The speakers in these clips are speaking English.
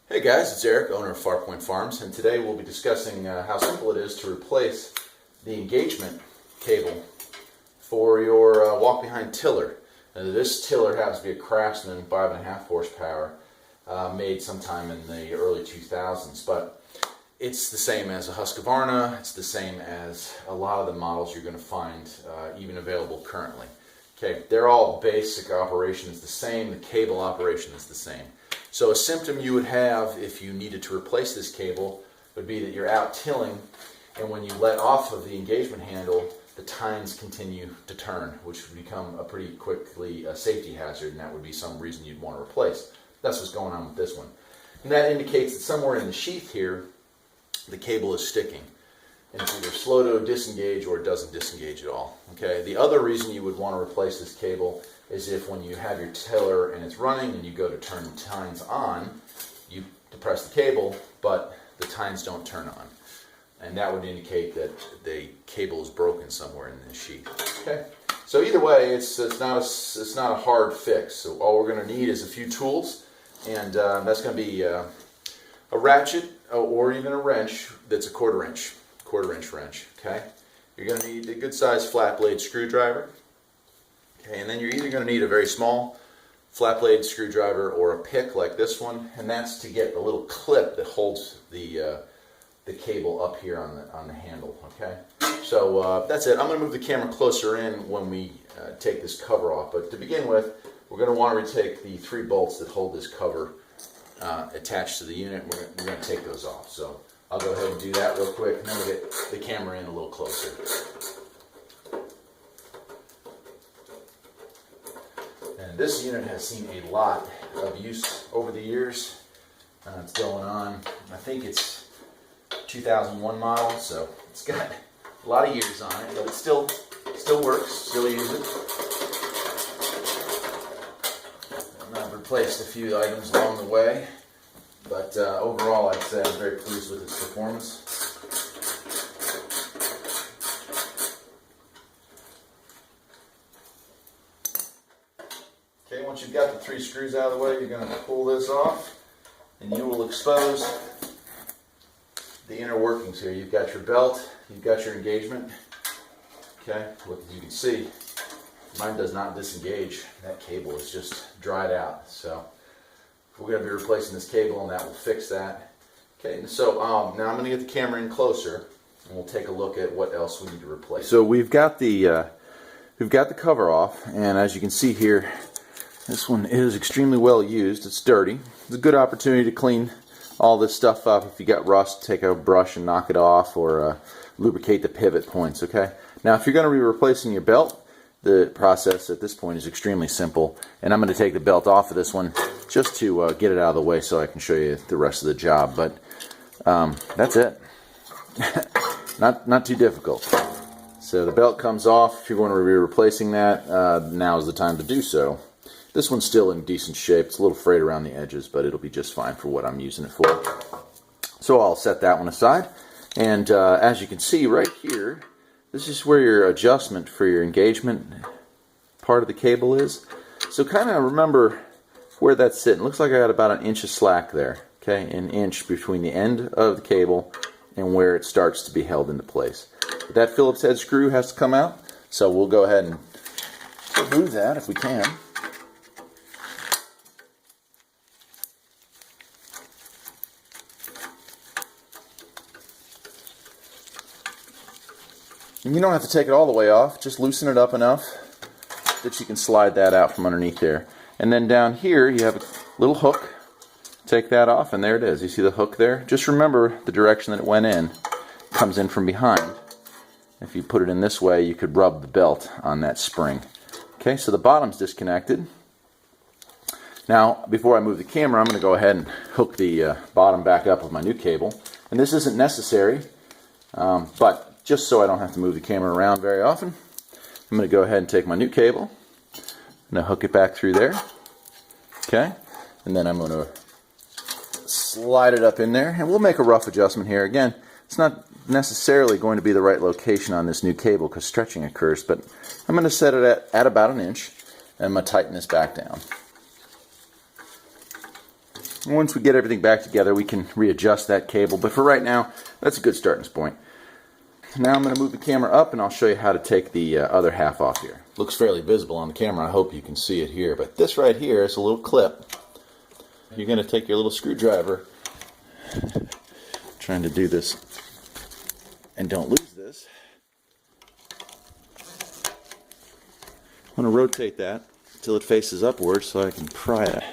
Hey guys, it's Erik, owner of Farpoint Farms, and today we'll be discussing how simple it is to replace the engagement cable for your walk-behind tiller. This tiller happens to be a Craftsman 5.5 horsepower, made sometime in the early 2000s, but it's the same as a Husqvarna. It's the same as a lot of the models you're going to find even available currently. Okay, they're all basic operations the same, the cable operation is the same. So a symptom you would have if you needed to replace this cable would be that you're out tilling, and when you let off of the engagement handle, the tines continue to turn, which would become a pretty quickly a safety hazard, and that would be some reason you'd want to replace. That's what's going on with this one. And that indicates that somewhere in the sheath here, the cable is sticking. And it's either slow to disengage or it doesn't disengage at all. Okay. The other reason you would want to replace this cable is if when you have your tiller and it's running and you go to turn the tines on, you depress the cable, but the tines don't turn on. And that would indicate that the cable is broken somewhere in the sheath. Okay. So either way, it's not a hard fix. So all we're going to need is a few tools, and that's going to be a ratchet or even a wrench that's a quarter inch wrench. Okay. You're going to need a good sized flat blade screwdriver. Okay, and then you're either going to need a very small flat blade screwdriver or a pick like this one, and that's to get the little clip that holds the cable up here on the handle. Okay, so that's it. I'm going to move the camera closer in when we take this cover off, but to begin with, we're going to want to retake the 3 bolts that hold this cover attached to the unit. We're going to take those off. So I'll go ahead and do that real quick, and then we'll get the camera in a little closer. And this unit has seen a lot of use over the years. It's going on, I think it's 2001 model, so it's got a lot of years on it, but it still works, still use it. And I've replaced a few items along the way, but overall I'd say I'm very pleased with its performance. Okay, once you've got the 3 screws out of the way, you're going to pull this off, and you will expose the inner workings here. You've got your belt, you've got your engagement. Okay, look, as you can see, mine does not disengage. That cable is just dried out. So we're going to be replacing this cable, and that will fix that. Okay, so now I'm going to get the camera in closer, and we'll take a look at what else we need to replace. So we've got the cover off, and as you can see here, this one is extremely well used. It's dirty. It's a good opportunity to clean all this stuff up. If you got rust, take a brush and knock it off, or lubricate the pivot points. Okay. Now, if you're going to be replacing your belt, the process at this point is extremely simple. And I'm going to take the belt off of this one just to get it out of the way so I can show you the rest of the job. But that's it. not too difficult. So the belt comes off. If you're going to be replacing that, now is the time to do so. This one's still in decent shape. It's a little frayed around the edges, but it'll be just fine for what I'm using it for. So I'll set that one aside. And as you can see right here, this is where your adjustment for your engagement part of the cable is. So kind of remember where that's sitting. It looks like I got about 1 inch of slack there. Okay, 1 inch between the end of the cable and where it starts to be held into place. But that Phillips head screw has to come out. So we'll go ahead and remove that if we can. And you don't have to take it all the way off, just loosen it up enough that you can slide that out from underneath there. And then down here you have a little hook. Take that off, and there it is. You see the hook there? Just remember the direction that it went in. It comes in from behind. If you put it in this way, you could rub the belt on that spring. Okay, so the bottom's disconnected. Now, before I move the camera, I'm going to go ahead and hook the bottom back up with my new cable. And this isn't necessary, but just so I don't have to move the camera around very often, I'm going to go ahead and take my new cable. I'm going to hook it back through there. Okay, and then I'm going to slide it up in there, and we'll make a rough adjustment here. Again, it's not necessarily going to be the right location on this new cable because stretching occurs, but I'm going to set it at about 1 inch, and I'm going to tighten this back down. Once we get everything back together, we can readjust that cable, but for right now, that's a good starting point. Now I'm going to move the camera up and I'll show you how to take the other half off here. Looks fairly visible on the camera. I hope you can see it here, but this right here is a little clip. You're going to take your little screwdriver, trying to do this and don't lose this. I'm going to rotate that until it faces upwards so I can pry it.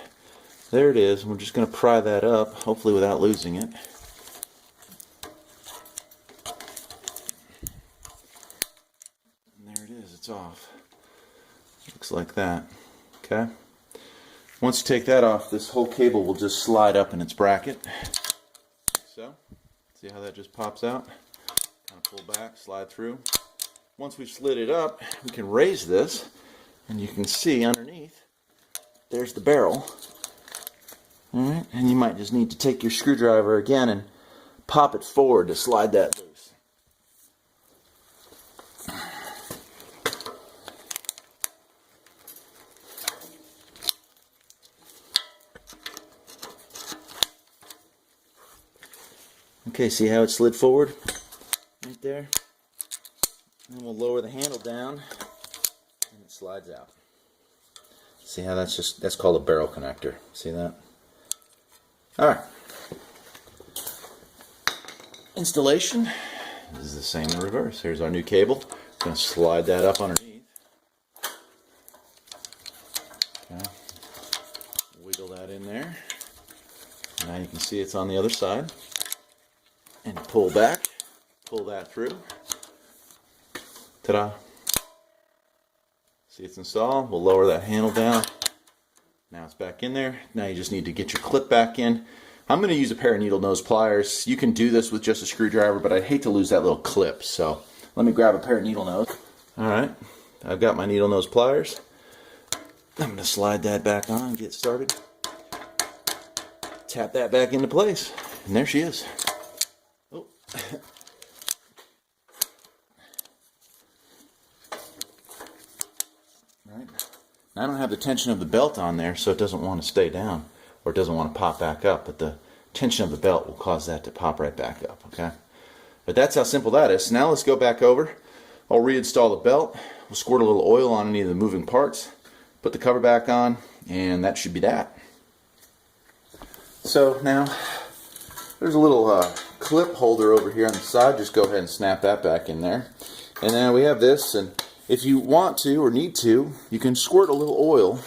There it is. We're just going to pry that up, hopefully without losing it. And there it is. It's off. Looks like that. Okay. Once you take that off, this whole cable will just slide up in its bracket. So, see how that just pops out? Kind of pull back, slide through. Once we've slid it up, we can raise this, and you can see underneath, there's the barrel. Alright, and you might just need to take your screwdriver again and pop it forward to slide that loose. Okay, see how it slid forward? Right there. And we'll lower the handle down and it slides out. See how that's called a barrel connector. See that? Alright. Installation. This is the same in reverse. Here's our new cable. I'm going to slide that up underneath. Okay. Wiggle that in there. Now you can see it's on the other side. And pull back, pull that through. Ta-da! See it's installed. We'll lower that handle down. Now it's back in there. Now you just need to get your clip back in. I'm going to use a pair of needle nose pliers. You can do this with just a screwdriver, but I'd hate to lose that little clip. So let me grab a pair of needle nose. Alright, I've got my needle nose pliers. I'm going to slide that back on and get started. Tap that back into place. And there she is. Oh. Right. Now I don't have the tension of the belt on there, so it doesn't want to stay down, or it doesn't want to pop back up, but the tension of the belt will cause that to pop right back up, okay? But that's how simple that is. Now let's go back over. I'll reinstall the belt. We'll squirt a little oil on any of the moving parts, put the cover back on, and that should be that. So now, there's a little clip holder over here on the side. Just go ahead and snap that back in there. And now we have this, and if you want to or need to, you can squirt a little oil.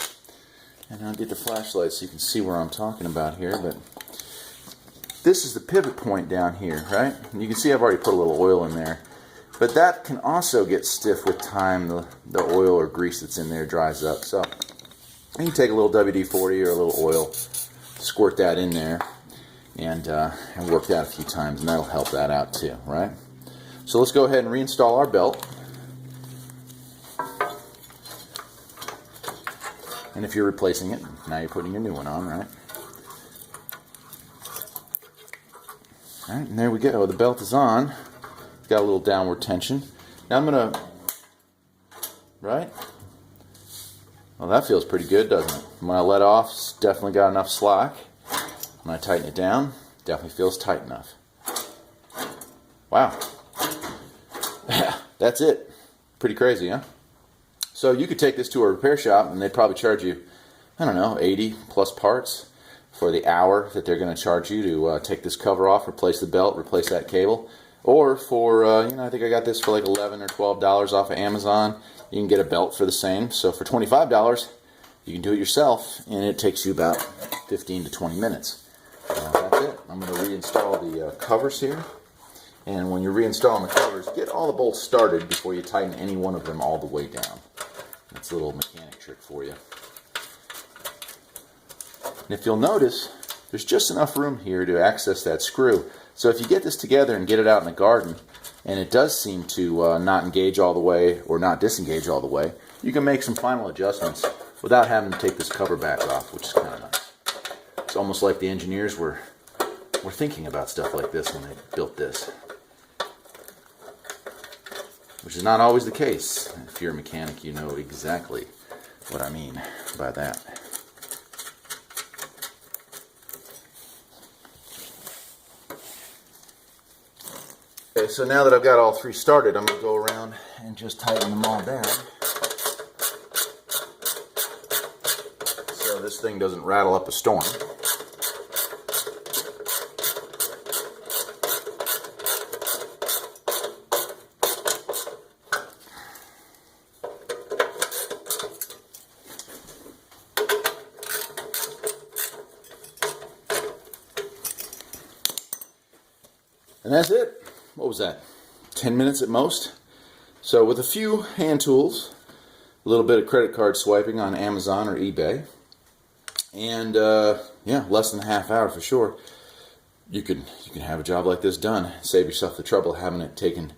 And I'll get the flashlight so you can see where I'm talking about here. But this is the pivot point down here, right? And you can see I've already put a little oil in there. But that can also get stiff with time. The oil or grease that's in there dries up. So you can take a little WD-40 or a little oil, squirt that in there, and work that a few times, and that'll help that out too, right? So let's go ahead and reinstall our belt. And if you're replacing it, now you're putting your new one on, right? Alright, and there we go. The belt is on. It's got a little downward tension. Now I'm going to, right? Well, that feels pretty good, doesn't it? When I let off, it's definitely got enough slack. When I tighten it down, definitely feels tight enough. Wow. That's it. Pretty crazy, huh? So you could take this to a repair shop and they'd probably charge you, I don't know, 80 plus parts for the hour that they're going to charge you to take this cover off, replace the belt, replace that cable. Or for, I think I got this for like $11 or $12 off of Amazon. You can get a belt for the same. So for $25, you can do it yourself, and it takes you about 15 to 20 minutes. That's it. I'm going to reinstall the covers here. And when you're reinstalling the covers, get all the bolts started before you tighten any one of them all the way down. That's a little mechanic trick for you. And if you'll notice, there's just enough room here to access that screw. So if you get this together and get it out in the garden, and it does seem to not engage all the way or not disengage all the way, you can make some final adjustments without having to take this cover back off, which is kind of nice. It's almost like the engineers were thinking about stuff like this when they built this, which is not always the case. If you're a mechanic, you know exactly what I mean by that. Okay, so now that I've got all three started, I'm going to go around and just tighten them all down so this thing doesn't rattle up a storm. And that's it. What was that? 10 minutes at most? So with a few hand tools, a little bit of credit card swiping on Amazon or eBay, and yeah, less than a half hour for sure, you can have a job like this done. Save yourself the trouble of having it taken,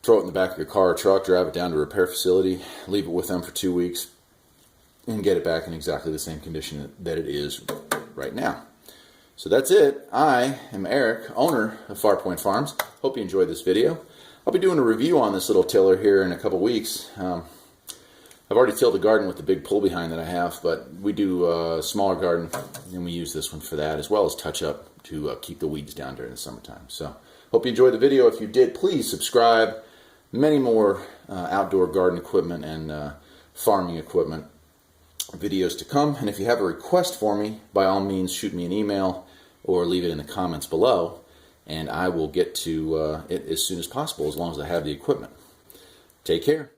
throw it in the back of your car or truck, drive it down to a repair facility, leave it with them for 2 weeks, and get it back in exactly the same condition that it is right now. So that's it. I am Erik, owner of Farpoint Farms. Hope you enjoyed this video. I'll be doing a review on this little tiller here in a couple weeks. I've already tilled the garden with the big pull behind that I have, but we do a smaller garden, and we use this one for that, as well as touch up to keep the weeds down during the summertime. So hope you enjoyed the video. If you did, please subscribe. Many more outdoor garden equipment and farming equipment videos to come. And if you have a request for me, by all means shoot me an email or leave it in the comments below, and I will get to it as soon as possible, as long as I have the equipment. Take care.